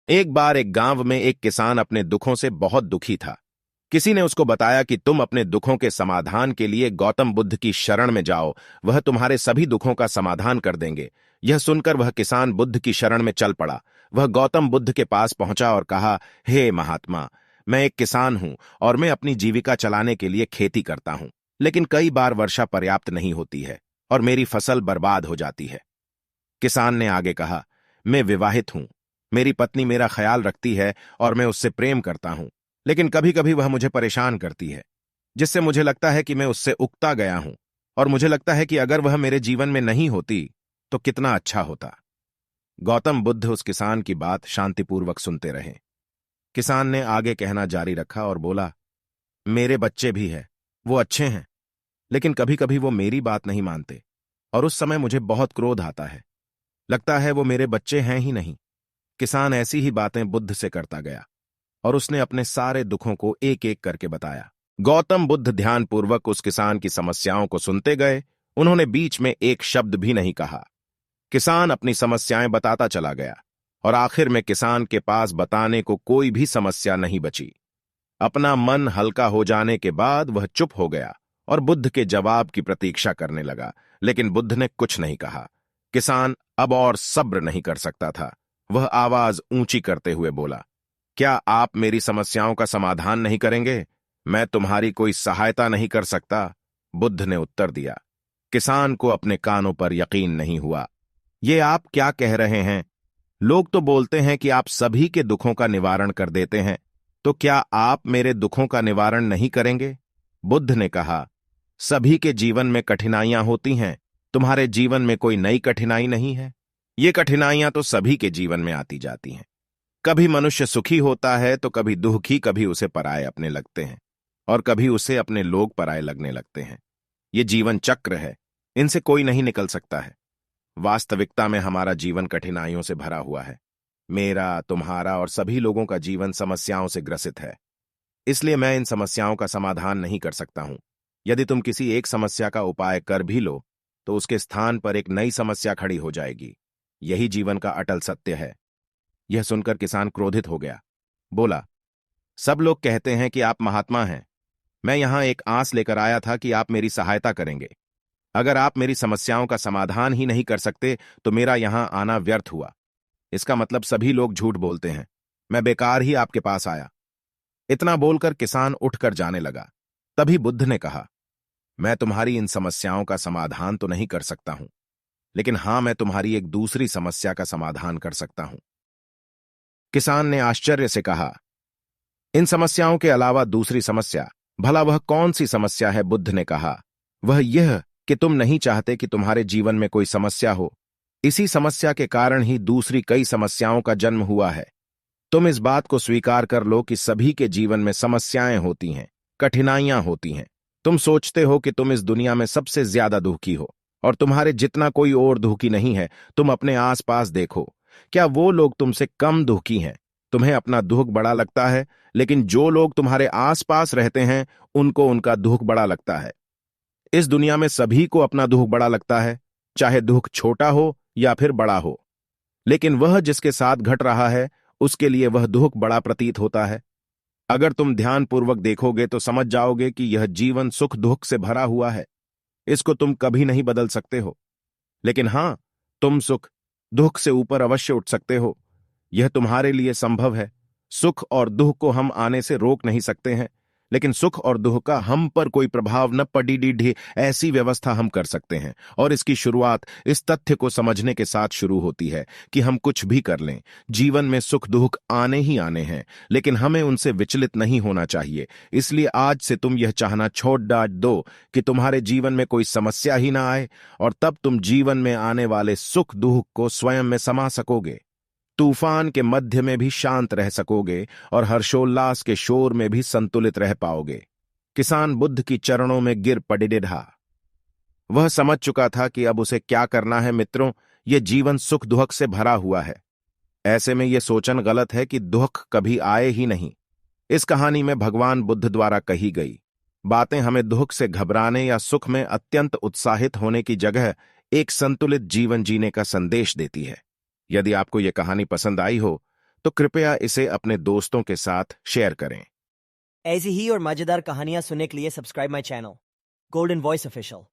एक बार एक गांव में एक किसान अपने दुखों से बहुत दुखी था। किसी ने उसको बताया कि तुम अपने दुखों के समाधान के लिए गौतम बुद्ध की शरण में जाओ, वह तुम्हारे सभी दुखों का समाधान कर देंगे। यह सुनकर वह किसान बुद्ध की शरण में चल पड़ा। वह गौतम बुद्ध के पास पहुंचा और कहा, हे महात्मा, मैं एक किसान हूं और मैं अपनी जीविका चलाने के लिए खेती करता हूं, लेकिन कई बार वर्षा पर्याप्त नहीं होती है और मेरी फसल बर्बाद हो जाती है। किसान ने आगे कहा, मैं विवाहित हूं, मेरी पत्नी मेरा ख्याल रखती है और मैं उससे प्रेम करता हूं, लेकिन कभी कभी वह मुझे परेशान करती है, जिससे मुझे लगता है कि मैं उससे उकता गया हूं और मुझे लगता है कि अगर वह मेरे जीवन में नहीं होती तो कितना अच्छा होता। गौतम बुद्ध उस किसान की बात शांतिपूर्वक सुनते रहे। किसान ने आगे कहना जारी रखा और बोला, मेरे बच्चे भी हैं, वो अच्छे हैं, लेकिन कभी कभी वो मेरी बात नहीं मानते और उस समय मुझे बहुत क्रोध आता है। लगता है वो मेरे बच्चे हैं ही नहीं। किसान ऐसी ही बातें बुद्ध से करता गया और उसने अपने सारे दुखों को एक एक करके बताया। गौतम बुद्ध ध्यानपूर्वक उस किसान की समस्याओं को सुनते गए। उन्होंने बीच में एक शब्द भी नहीं कहा। किसान अपनी समस्याएं बताता चला गया और आखिर में किसान के पास बताने को कोई भी समस्या नहीं बची। अपना मन हल्का हो जाने के बाद वह चुप हो गया और बुद्ध के जवाब की प्रतीक्षा करने लगा, लेकिन बुद्ध ने कुछ नहीं कहा। किसान अब और सब्र नहीं कर सकता था। वह आवाज ऊंची करते हुए बोला, क्या आप मेरी समस्याओं का समाधान नहीं करेंगे? मैं तुम्हारी कोई सहायता नहीं कर सकता। बुद्ध ने उत्तर दिया। किसान को अपने कानों पर यकीन नहीं हुआ। ये आप क्या कह रहे हैं? लोग तो बोलते हैं कि आप सभी के दुखों का निवारण कर देते हैं, तो क्या आप मेरे दुखों का निवारण नहीं करेंगे? बुद्ध ने कहा, सभी के जीवन में कठिनाइयां होती हैं, तुम्हारे जीवन में कोई नई कठिनाई नहीं है। ये कठिनाइयां तो सभी के जीवन में आती जाती हैं। कभी मनुष्य सुखी होता है तो कभी दुखी, कभी उसे पराये अपने लगते हैं और कभी उसे अपने लोग पराये लगने लगते हैं। ये जीवन चक्र है, इनसे कोई नहीं निकल सकता है। वास्तविकता में हमारा जीवन कठिनाइयों से भरा हुआ है। मेरा, तुम्हारा और सभी लोगों का जीवन समस्याओं से ग्रसित है। इसलिए मैं इन समस्याओं का समाधान नहीं कर सकता हूं। यदि तुम किसी एक समस्या का उपाय कर भी लो तो उसके स्थान पर एक नई समस्या खड़ी हो जाएगी। यही जीवन का अटल सत्य है। यह सुनकर किसान क्रोधित हो गया। बोला, सब लोग कहते हैं कि आप महात्मा हैं। मैं यहां एक आस लेकर आया था कि आप मेरी सहायता करेंगे। अगर आप मेरी समस्याओं का समाधान ही नहीं कर सकते तो मेरा यहां आना व्यर्थ हुआ। इसका मतलब सभी लोग झूठ बोलते हैं। मैं बेकार ही आपके पास आया। इतना बोलकर किसान उठकर जाने लगा। तभी बुद्ध ने कहा, मैं तुम्हारी इन समस्याओं का समाधान तो नहीं कर सकता हूं, लेकिन हां, मैं तुम्हारी एक दूसरी समस्या का समाधान कर सकता हूं। किसान ने आश्चर्य से कहा, इन समस्याओं के अलावा दूसरी समस्या? भला वह कौन सी समस्या है? बुद्ध ने कहा, वह यह कि तुम नहीं चाहते कि तुम्हारे जीवन में कोई समस्या हो। इसी समस्या के कारण ही दूसरी कई समस्याओं का जन्म हुआ है। तुम इस बात को स्वीकार कर लो कि सभी के जीवन में समस्याएं होती हैं, कठिनाइयां होती हैं। तुम सोचते हो कि तुम इस दुनिया में सबसे ज्यादा दुखी हो और तुम्हारे जितना कोई और दुखी नहीं है। तुम अपने आसपास देखो, क्या वो लोग तुमसे कम दुखी हैं? तुम्हें अपना दुख बड़ा लगता है, लेकिन जो लोग तुम्हारे आसपास रहते हैं उनको उनका दुख बड़ा लगता है। इस दुनिया में सभी को अपना दुख बड़ा लगता है, चाहे दुख छोटा हो या फिर बड़ा हो, लेकिन वह जिसके साथ घट रहा है उसके लिए वह दुख बड़ा प्रतीत होता है। अगर तुम ध्यानपूर्वक देखोगे तो समझ जाओगे कि यह जीवन सुख दुख से भरा हुआ है। इसको तुम कभी नहीं बदल सकते हो, लेकिन हां, तुम सुख दुख से ऊपर अवश्य उठ सकते हो। यह तुम्हारे लिए संभव है। सुख और दुख को हम आने से रोक नहीं सकते हैं, लेकिन सुख और दुख का हम पर कोई प्रभाव न पड़ी ऐसी व्यवस्था हम कर सकते हैं। और इसकी शुरुआत इस तथ्य को समझने के साथ शुरू होती है कि हम कुछ भी कर लें, जीवन में सुख दुख आने ही आने हैं, लेकिन हमें उनसे विचलित नहीं होना चाहिए। इसलिए आज से तुम यह चाहना छोड़ डाट दो कि तुम्हारे जीवन में कोई समस्या ही ना आए, और तब तुम जीवन में आने वाले सुख दुख को स्वयं में समा सकोगे। तूफान के मध्य में भी शांत रह सकोगे और हर्षोल्लास के शोर में भी संतुलित रह पाओगे। किसान बुद्ध की चरणों में गिर पड़िढ़ा। वह समझ चुका था कि अब उसे क्या करना है। मित्रों, यह जीवन सुख दुख से भरा हुआ है। ऐसे में यह सोचन गलत है कि दुख कभी आए ही नहीं। इस कहानी में भगवान बुद्ध द्वारा कही गई बातें हमें दुख से घबराने या सुख में अत्यंत उत्साहित होने की जगह एक संतुलित जीवन जीने का संदेश देती है। यदि आपको यह कहानी पसंद आई हो तो कृपया इसे अपने दोस्तों के साथ शेयर करें। ऐसी ही और मजेदार कहानियां सुनने के लिए subscribe my channel golden voice official.